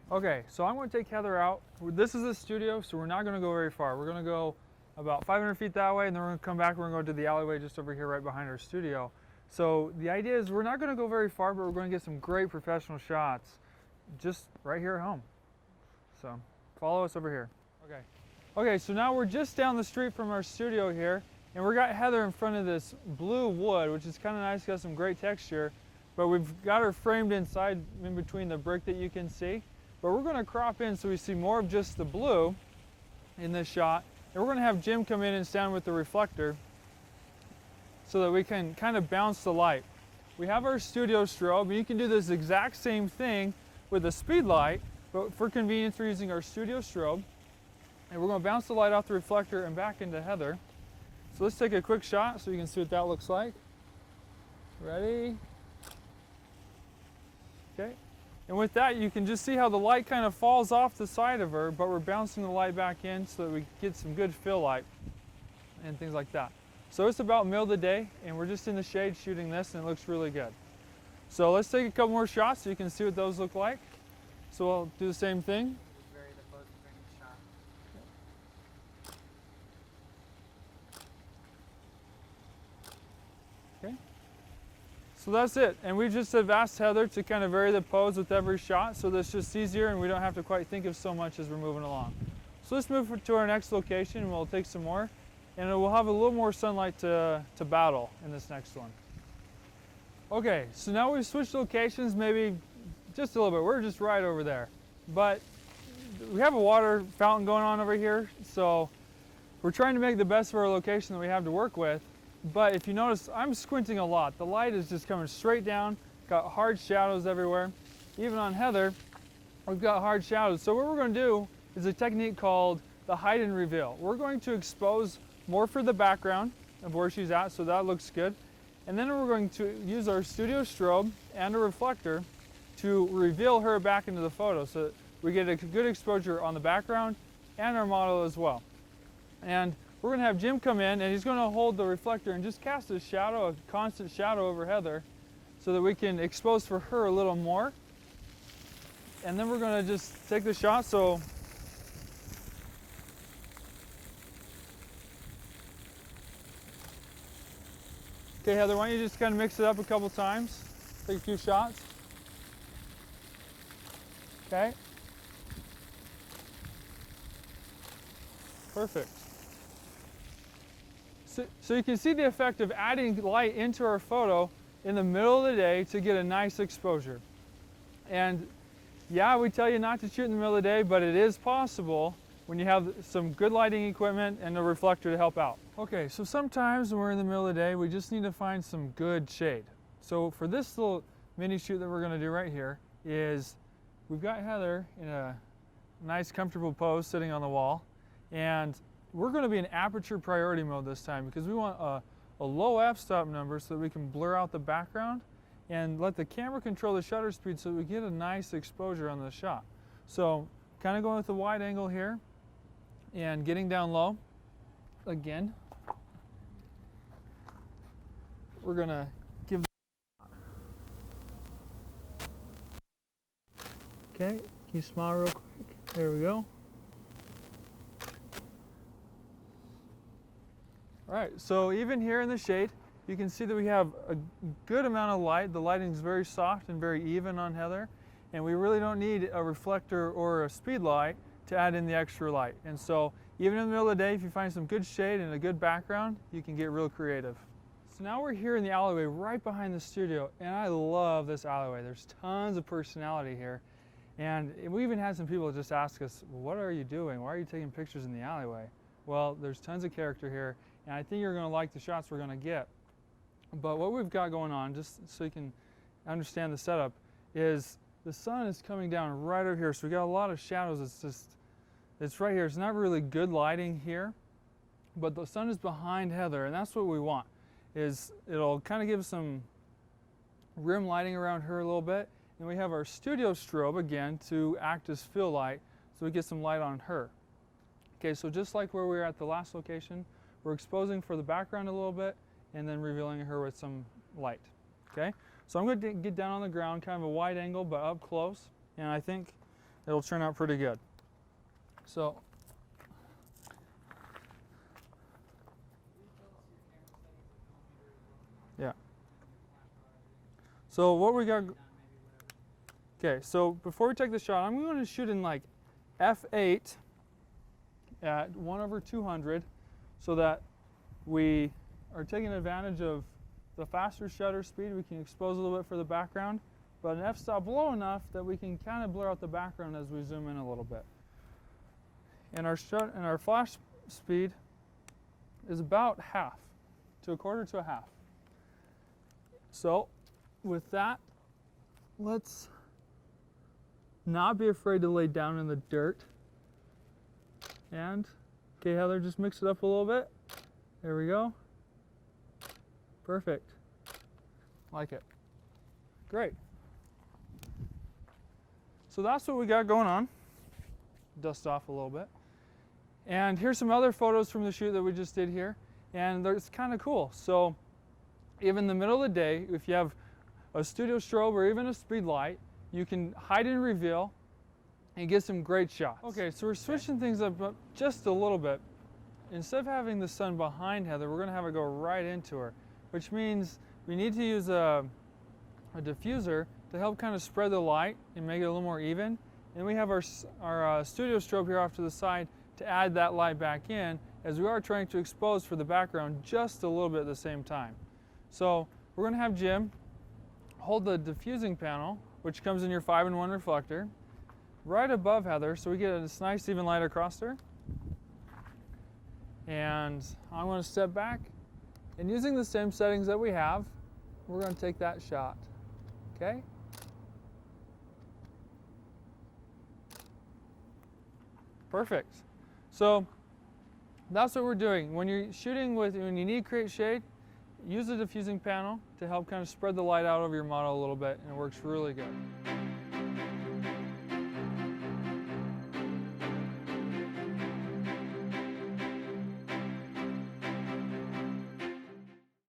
Okay, so I'm going to take Heather out. This is a studio, so we're not going to go very far. We're going to go about 500 feet that way, and then we're going to come back. We're going to go to the alleyway just over here right behind our studio. So the idea is we're not going to go very far, but we're going to get some great professional shots just right here at home. So follow us over here. Okay. Okay, so now we're just down the street from our studio here, and we got Heather in front of this blue wood, which is kind of nice, got some great texture, but we've got her framed inside in between the brick that you can see. But we're going to crop in so we see more of just the blue in this shot, and we're going to have Jim come in and stand with the reflector so that we can kind of bounce the light. We have our studio strobe, and you can do this exact same thing with a speed light, but for convenience we're using our studio strobe. And we're going to bounce the light off the reflector and back into Heather. So let's take a quick shot so you can see what that looks like. Ready? Okay. And with that, you can just see how the light kind of falls off the side of her, but we're bouncing the light back in so that we get some good fill light and things like that. So it's about middle of the day, and we're just in the shade shooting this, and it looks really good. So let's take a couple more shots so you can see what those look like. So we'll do the same thing. Vary the pose during the shot. Okay. So that's it, and we just have asked Heather to kind of vary the pose with every shot, so that's just easier and we don't have to quite think of so much as we're moving along. So let's move to our next location, and we'll take some more, and we'll have a little more sunlight to battle in this next one. Okay, so now we've switched locations, maybe just a little bit. We're just right over there, but we have a water fountain going on over here, so we're trying to make the best of our location that we have to work with. But if you notice, I'm squinting a lot. The light is just coming straight down, got hard shadows everywhere. Even on Heather, we've got hard shadows. So what we're going to do is a technique called the hide and reveal. We're going to expose more for the background of where she's at, so that looks good. And then we're going to use our studio strobe and a reflector to reveal her back into the photo so that we get a good exposure on the background and our model as well. And we're going to have Jim come in, and he's going to hold the reflector and just cast a shadow, a constant shadow over Heather so that we can expose for her a little more. And then we're going to just take the shot. So okay, Heather, why don't you just kind of mix it up a couple times? Take a few shots. Okay. Perfect. So you can see the effect of adding light into our photo in the middle of the day to get a nice exposure. And yeah, we tell you not to shoot in the middle of the day, but it is possible when you have some good lighting equipment and a reflector to help out. Okay, so sometimes when we're in the middle of the day, we just need to find some good shade. So for this little mini shoot that we're going to do right here is we've got Heather in a nice comfortable pose sitting on the wall, and we're going to be in aperture priority mode this time because we want a low f-stop number so that we can blur out the background and let the camera control the shutter speed so that we get a nice exposure on the shot. So kind of going with the wide angle here and getting down low. Again, we're going to give. Okay, can you smile real quick? There we go. All right, so even here in the shade, you can see that we have a good amount of light. The lighting is very soft and very even on Heather, and we really don't need a reflector or a speed light to add in the extra light. And so even in the middle of the day, if you find some good shade and a good background, you can get real creative. So now we're here in the alleyway right behind the studio, and I love this alleyway. There's tons of personality here. And we even had some people just ask us, well, what are you doing? Why are you taking pictures in the alleyway? Well, there's tons of character here, and I think you're going to like the shots we're going to get. But what we've got going on, just so you can understand the setup, is the sun is coming down right over here. So we got a lot of shadows. It's right here. It's not really good lighting here, but the sun is behind Heather, and that's what we want. Is it'll kind of give some rim lighting around her a little bit. And we have our studio strobe again to act as fill light so we get some light on her. Okay, so just like where we were at the last location, we're exposing for the background a little bit and then revealing her with some light. Okay, so I'm going to get down on the ground, kind of a wide angle but up close, and I think it'll turn out pretty good. So yeah. So what we got, okay, so before we take the shot, I'm going to shoot in like f8 at 1/200 so that we are taking advantage of the faster shutter speed. We can expose a little bit for the background, but an f-stop low enough that we can kind of blur out the background as we zoom in a little bit. And our flash speed is about half to a quarter to a half. So with that, let's not be afraid to lay down in the dirt. And, okay, Heather, just mix it up a little bit. There we go. Perfect. Like it. Great. So that's what we got going on. Dust off a little bit. And here's some other photos from the shoot that we just did here. And it's kind of cool. So even in the middle of the day, if you have a studio strobe or even a speed light, you can hide and reveal and get some great shots. Okay, so we're switching things up just a little bit. Instead of having the sun behind Heather, we're going to have it go right into her, which means we need to use a diffuser to help kind of spread the light and make it a little more even. And we have our studio strobe here off to the side to add that light back in, as we are trying to expose for the background just a little bit at the same time. So we're going to have Jim hold the diffusing panel, which comes in your 5-in-1 reflector, right above Heather, so we get this nice even light across her. And I'm going to step back, and using the same settings that we have, we're going to take that shot. Okay? Perfect. So that's what we're doing. When you're shooting when you need to create shade, use the diffusing panel to help kind of spread the light out over your model a little bit, and it works really good.